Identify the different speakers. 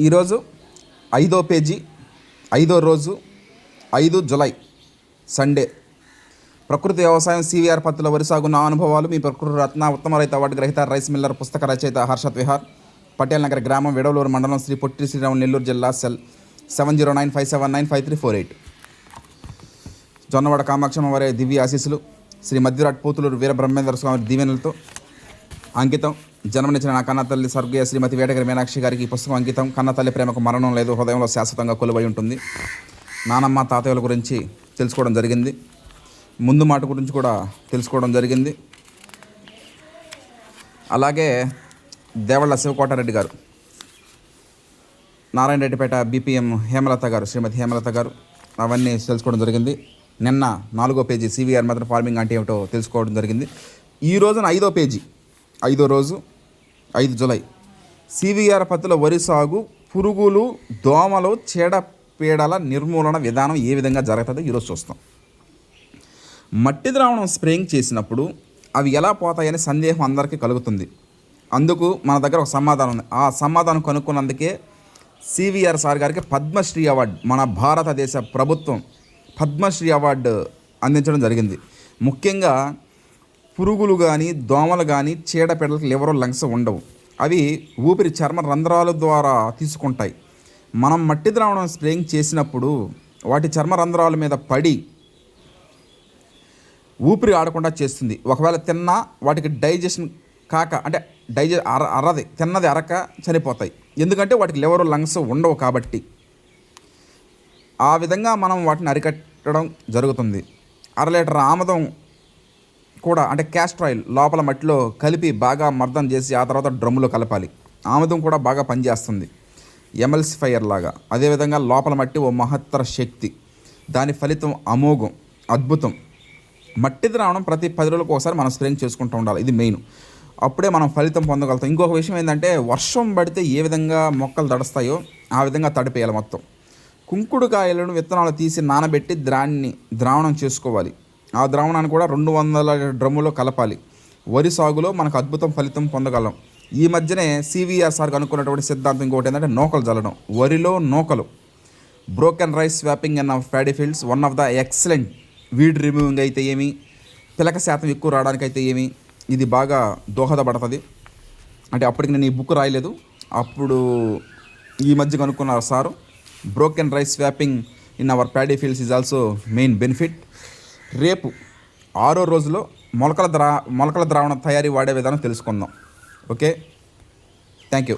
Speaker 1: ఈరోజు 5వ పేజీ 5వ రోజు 5 జూలై సండే. ప్రకృతి వ్యవసాయం సివిఆర్ పత్తుల వరి సాగు నా అనుభవాలు. మీ ప్రకృతి రత్న ఉత్తమ రైతు అవార్డు గ్రహీత రైస్ మిల్లర్ పుస్తక రచయిత హర్షత్ విహార్. పటేల్ నగర్ గ్రామం, విడవలూరు మండలం, శ్రీ పొట్టి శ్రీరాములు, నెల్లూరు జిల్లా. సెల్ 7095795348. జొన్నవాడ కామాక్షమ్మ వారి దివ్య ఆశీస్సులు, శ్రీ మధ్యరాట్ పోతులూరు వీరబ్రహ్మేంద్ర స్వామి దీవెనలతో అంకితం. జన్మనిచ్చిన నా కన్నతల్లి స్వర్గీయ శ్రీమతి వేటగిరి మీనాక్షి గారికి ఈ పుస్తకం అంకితం. కన్నతల్లి ప్రేమకు మరణం లేదు, హృదయంలో శాశ్వతంగా కొలువై ఉంటుంది. నానమ్మ తాతయ్యల గురించి తెలుసుకోవడం జరిగింది, ముందు మాట గురించి కూడా తెలుసుకోవడం జరిగింది. అలాగే దేవళ్ళ శివకోటారెడ్డి గారు, నారాయణ రెడ్డిపేట బీపీఎం హేమలత గారు, శ్రీమతి హేమలత గారు, అవన్నీ తెలుసుకోవడం జరిగింది. నిన్న 4వ పేజీ సివిఆర్ మెథడ్ ఫార్మింగ్ అంటే ఏమిటో తెలుసుకోవడం జరిగింది. ఈ రోజున 5వ పేజీ 5వ రోజు 5 జూలై. సివిఆర్ పత్తుల వరి సాగు, పురుగులు, దోమలు, చీడపీడల నిర్మూలన విధానం ఏ విధంగా జరుగుతుందో ఈరోజు చూస్తాం. మట్టి ద్రావణం స్ప్రేయింగ్ చేసినప్పుడు అవి ఎలా పోతాయని సందేహం అందరికీ కలుగుతుంది. అందుకు మన దగ్గర ఒక సమాధానం ఉంది. ఆ సమాధానం కనుక్కున్నందుకే సివిఆర్ సార్ గారికి పద్మశ్రీ అవార్డు, మన భారతదేశ ప్రభుత్వం పద్మశ్రీ అవార్డు అందించడం జరిగింది. ముఖ్యంగా పురుగులు కానీ, దోమలు కానీ, చీడపీడలకు లివర్, లంగ్స్ ఉండవు. అవి ఊపిరి, చర్మ రంధ్రాల ద్వారా తీసుకుంటాయి. మనం మట్టి ద్రావణం స్ప్రేయింగ్ చేసినప్పుడు వాటి చర్మ రంధ్రాల మీద పడి ఊపిరి ఆడకుండా చేస్తుంది. ఒకవేళ తిన్నా వాటికి డైజెషన్ కాక, అంటే తిన్నది అరక చనిపోతాయి. ఎందుకంటే వాటికి లివర్, లంగ్స్ ఉండవు కాబట్టి. ఆ విధంగా మనం వాటిని అరికట్టడం జరుగుతుంది. 1/2 లీటర్ ఆముదం కూడా, అంటే క్యాస్టర్ ఆయిల్ లోపల మట్టిలో కలిపి బాగా మర్దం చేసి ఆ తర్వాత డ్రమ్ములో కలపాలి. ఆముదం కూడా బాగా పనిచేస్తుంది, ఎమల్సిఫైయర్ లాగా. అదేవిధంగా లోపల మట్టి ఓ మహత్తర శక్తి, దాని ఫలితం అమోఘం, అద్భుతం. మట్టి ద్రావణం ప్రతి 10 రోజులకు ఒకసారి మనం స్ప్రేయింగ్ చేసుకుంటూ ఉండాలి. ఇది మెయిన్. అప్పుడే మనం ఫలితం పొందగలుగుతాం. ఇంకొక విషయం ఏంటంటే, వర్షం పడితే ఏ విధంగా మొక్కలు తడుస్తాయో ఆ విధంగా తడిపేయాలి మొత్తం. కుంకుడుకాయలను విత్తనాలు తీసి నానబెట్టి ద్రావణం చేసుకోవాలి. ఆ ద్రావణాన్ని కూడా 200 డ్రమ్ములో కలపాలి. వరి సాగులో మనకు అద్భుతం ఫలితం పొందగలం. ఈ మధ్యనే సివిఆర్ సార్ అనుకున్నటువంటి సిద్ధాంతం ఇంకోటి ఏంటంటే నూకలు చల్లడం. వరిలో నూకలు, broken rice swapping in paddy fields one of the excellent. Weed removing అయితే ఏమి, పిలక శాతం ఎక్కువ రావడానికి అయితే ఏమి, ఇది బాగా దోహదపడుతుంది. అంటే అప్పటికి నేను ఈ బుక్ రాయలేదు, అప్పుడు ఈ మధ్య కనుక్కున్నారు sir. Broken rice swapping in our paddy fields is also main benefit. రేపు 6వ రోజులో మొలకల ద్రావణ తయారీ వాడే విధానం తెలుసుకుందాం. Okay, thank you.